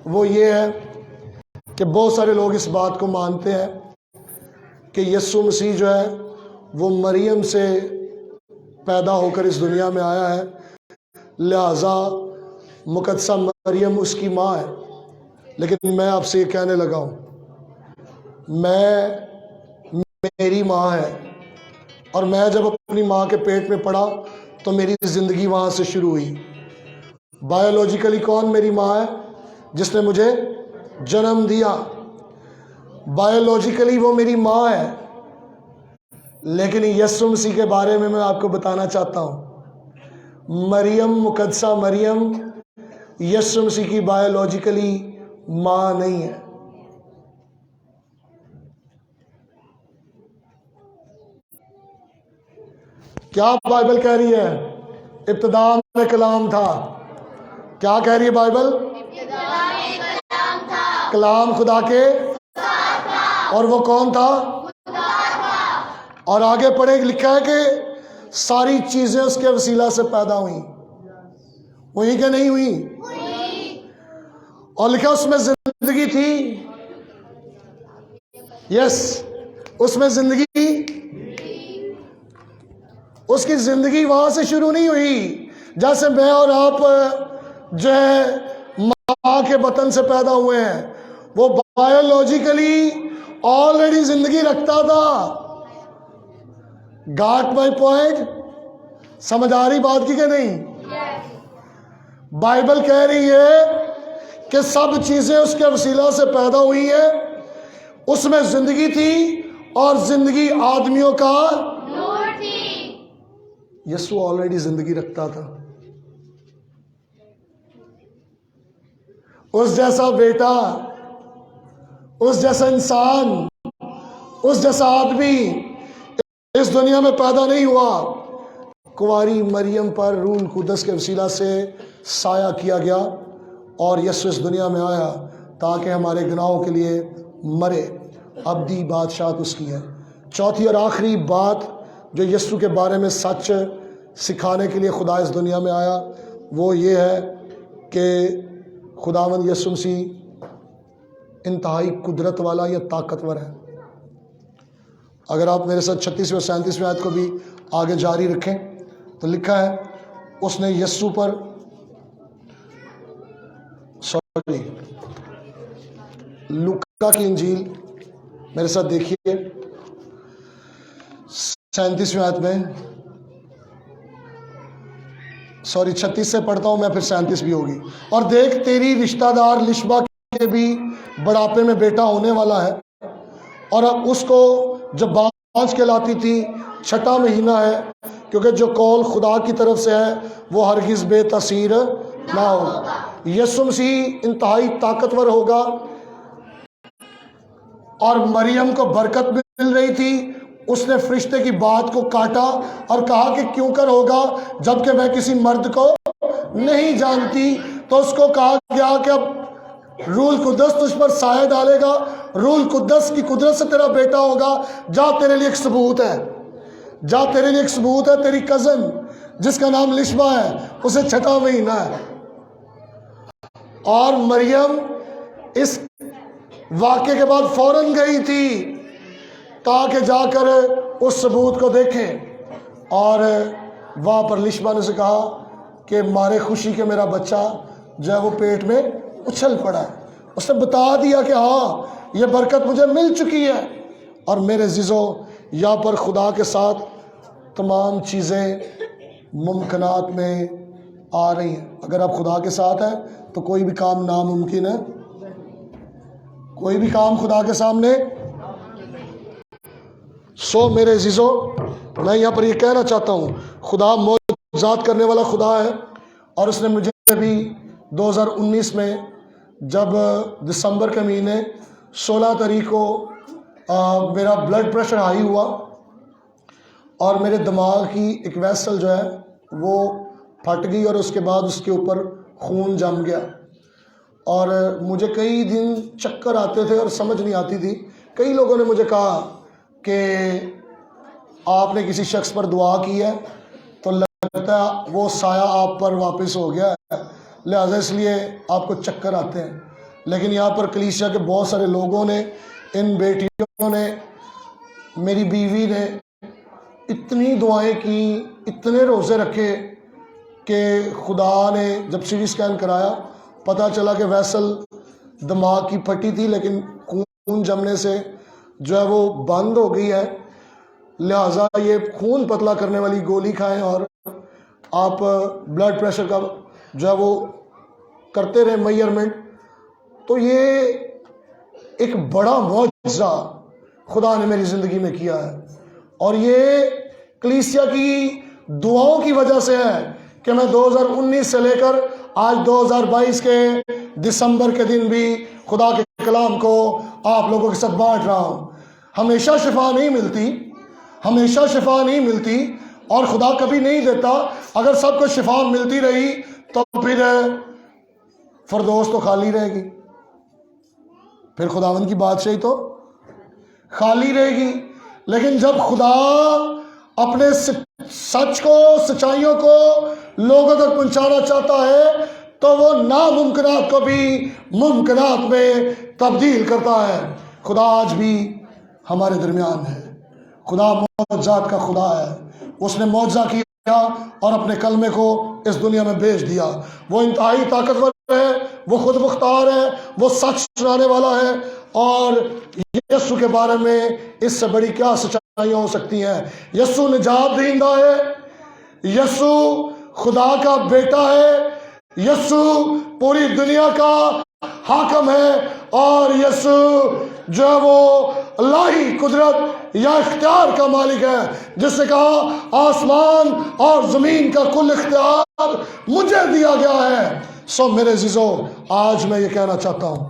وہ یہ ہے کہ بہت سارے لوگ اس بات کو مانتے ہیں کہ یسوع مسیح جو ہے وہ مریم سے پیدا ہو کر اس دنیا میں آیا ہے، لہذا مقدسہ مریم اس کی ماں ہے۔ لیکن میں آپ سے یہ کہنے لگا ہوں، میری ماں ہے، اور میں جب اپنی ماں کے پیٹ میں پڑا تو میری زندگی وہاں سے شروع ہوئی۔ بایولوجیکلی کون میری ماں ہے؟ جس نے مجھے جنم دیا۔ بایولوجیکلی وہ میری ماں ہے، لیکن یسوع مسیح کے بارے میں آپ کو بتانا چاہتا ہوں، مریم، مقدسہ مریم یسوع مسیح کی بایولوجیکلی ماں نہیں ہے۔ کیا بائبل کہہ رہی ہے؟ ابتدا میں کلام تھا۔ کیا کہہ رہی ہے بائبل؟ کلام خدا کے اور وہ کون تھا؟ اور آگے پڑھے لکھا ہے کہ ساری چیزیں اس کے وسیلہ سے پیدا ہوئیں، وہی کہ نہیں ہوئی؟ اور لکھا اس میں زندگی تھی۔ یس، اس میں زندگی، اس کی زندگی وہاں سے شروع نہیں ہوئی جیسے میں اور آپ جو ہے ماں کے بطن سے پیدا ہوئے ہیں۔ وہ بایولوجیکلی آلریڈی زندگی رکھتا تھا۔ Got my point? سمجھ آ رہی بات کی کہ نہیں؟ بائبل کہہ رہی ہے کہ سب چیزیں اس کے وسیلہ سے پیدا ہوئی ہیں، اس میں زندگی تھی اور زندگی آدمیوں کا نور تھی۔ یسوع آلریڈی زندگی رکھتا تھا۔ اس جیسا بیٹا، اس جیسا انسان، اس جیسا آدمی اس دنیا میں پیدا نہیں ہوا۔ کنواری مریم پر روح القدس کے وسیلہ سے سایہ کیا گیا اور یسوع اس دنیا میں آیا تاکہ ہمارے گناہوں کے لیے مرے۔ ابدی بادشاہت اس کی ہے۔ چوتھی اور آخری بات جو یسوع کے بارے میں سچ سکھانے کے لیے خدا اس دنیا میں آیا وہ یہ ہے کہ خداوند یسوع مسیح انتہائی قدرت والا یا طاقتور ہے۔ اگر آپ میرے ساتھ 36 اور 37 آیت کو بھی آگے جاری رکھیں تو لکھا ہے اس نے یسوع پر لوکا کی انجیل میرے ساتھ دیکھیے 37 آیت میں، 36 سے پڑھتا ہوں میں، پھر 37 بھی ہوگی۔ اور دیکھ تیری رشتہ دار لشبہ کے بھی بڑھاپے میں بیٹا ہونے والا ہے، اور اب اس کو جب بانجھ کہلاتی تھی 6واں مہینہ ہے، کیونکہ جو قول خدا کی طرف سے ہے وہ ہرگز بے تاثیر نہ ہوگا۔ یسوع مسیح انتہائی طاقتور ہوگا، اور مریم کو برکت مل رہی تھی۔ اس نے فرشتے کی بات کو کاٹا اور کہا کہ کیوں کر ہوگا جبکہ میں کسی مرد کو نہیں جانتی۔ تو اس کو کہا گیا کہ اب روح القدس تجھ پر سایہ ڈالے گا، روح القدس کی قدرت سے تیرا بیٹا ہوگا۔ جا تیرے لیے ایک ثبوت ہے، جا تیرے لیے ایک ثبوت ہے، تیری کزن جس کا نام لشبہ ہے اسے 6واں مہینہ ہے۔ اور مریم اس واقعے کے بعد فوراً گئی تھی تاکہ جا کر اس ثبوت کو دیکھیں، اور وہاں پر لشبہ نے سے کہا کہ مارے خوشی کے میرا بچہ جو ہے وہ پیٹ میں اچھل پڑا ہے. اس نے بتا دیا کہ ہاں یہ برکت مجھے مل چکی ہے. اور میرے عزیزو یہاں پر خدا کے ساتھ تمام چیزیں ممکنات میں آ رہی ہیں. اگر آپ خدا کے ساتھ ہیں تو کوئی بھی کام ناممکن ہے. کوئی بھی کام خدا کے سامنے. سو میرے عزیزو میں یہاں پر یہ کہنا چاہتا ہوں خدا معجزات کرنے والا خدا ہے. اور اس نے مجھے بھی 2019 میں جب دسمبر کے مہینے 16 تاریخ کو میرا بلڈ پریشر ہائی ہوا اور میرے دماغ کی ایک ویسل جو ہے وہ پھٹ گئی اور اس کے بعد اس کے اوپر خون جم گیا اور مجھے کئی دن چکر آتے تھے اور سمجھ نہیں آتی تھی. کئی لوگوں نے مجھے کہا کہ آپ نے کسی شخص پر دعا کی ہے تو لگتا ہے وہ سایہ آپ پر واپس ہو گیا ہے لہذا اس لیے آپ کو چکر آتے ہیں. لیکن یہاں پر کلیسیا کے بہت سارے لوگوں نے، ان بیٹیوں نے، میری بیوی نے اتنی دعائیں کی، اتنے روزے رکھے کہ خدا نے جب سی ٹی اسکین کرایا پتہ چلا کہ ویسل دماغ کی پھٹی تھی لیکن خون جمنے سے جو ہے وہ بند ہو گئی ہے. لہٰذا یہ خون پتلا کرنے والی گولی کھائیں اور آپ بلڈ پریشر کا جو ہے وہ کرتے رہیں میئرمنٹ. تو یہ ایک بڑا معجزہ خدا نے میری زندگی میں کیا ہے اور یہ کلیسیا کی دعاؤں کی وجہ سے ہے کہ میں 2019 سے لے کر آج 2022 کے دسمبر کے دن بھی خدا کے کلام کو آپ لوگوں کے ساتھ بانٹ رہا ہوں. ہمیشہ شفا نہیں ملتی، ہمیشہ شفا نہیں ملتی اور خدا کبھی نہیں دیتا. اگر سب کو شفا ملتی رہی تو پھر فردوس تو خالی رہے گی، پھر خداوند کی بادشاہی تو خالی رہے گی. لیکن جب خدا اپنے سچ کو، سچائیوں کو لوگوں تک پہنچانا چاہتا ہے تو وہ ناممکنات کو بھی ممکنات میں تبدیل کرتا ہے. خدا آج بھی ہمارے درمیان ہے. خدا معجزات کا خدا ہے. اس نے معجزہ کیا اور اپنے کلمے کو اس دنیا میں بھیج دیا. وہ انتہائی طاقتور ہے، وہ خود مختار ہے، وہ سچ سنانے والا ہے. اور یسوع کے بارے میں اس سے بڑی کیا سچائیاں ہو سکتی ہیں. یسوع نجات دہندہ ہے، یسوع خدا کا بیٹا ہے، یسوع پوری دنیا کا حاکم ہے اور یسوع جو ہے وہ الہی قدرت یا اختیار کا مالک ہے جس نے کہا آسمان اور زمین کا کل اختیار مجھے دیا گیا ہے. سو میرے عزیزو آج میں یہ کہنا چاہتا ہوں،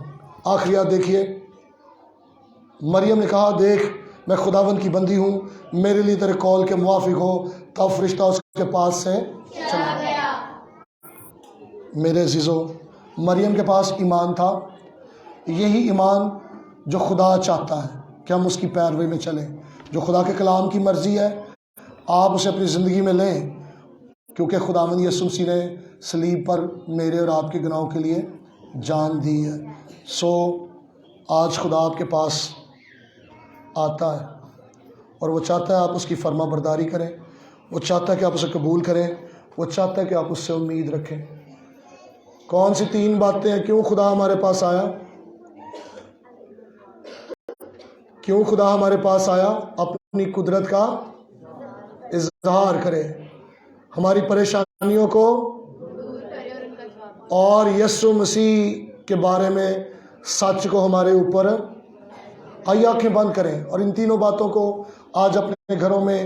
آخریات دیکھیے. مریم نے کہا دیکھ میں خداوند کی بندی ہوں، میرے لیے تیرے قول کے موافق ہو. تب فرشتہ اس کے پاس سے چلا گیا. میرے عزیزو مریم کے پاس ایمان تھا. یہی ایمان جو خدا چاہتا ہے کہ ہم اس کی پیروی میں چلیں. جو خدا کے کلام کی مرضی ہے آپ اسے اپنی زندگی میں لیں کیونکہ خداوند یسوع مسیح نے صلیب پر میرے اور آپ کے گناہوں کے لیے جان دی ہے. سو آج خدا آپ کے پاس آتا ہے اور وہ چاہتا ہے آپ اس کی فرما برداری کریں. وہ چاہتا ہے کہ آپ اسے قبول کریں. وہ چاہتا ہے کہ آپ اس سے امید رکھیں. کون سی 3 باتیں ہیں کیوں خدا ہمارے پاس آیا؟ کیوں خدا ہمارے پاس آیا؟ اپنی قدرت کا اظہار کرے، ہماری پریشانیوں کو اور یسوع مسیح کے بارے میں سچ کو ہمارے اوپر. آئیے آنکھیں بند کریں اور ان 3 باتوں کو آج اپنے گھروں میں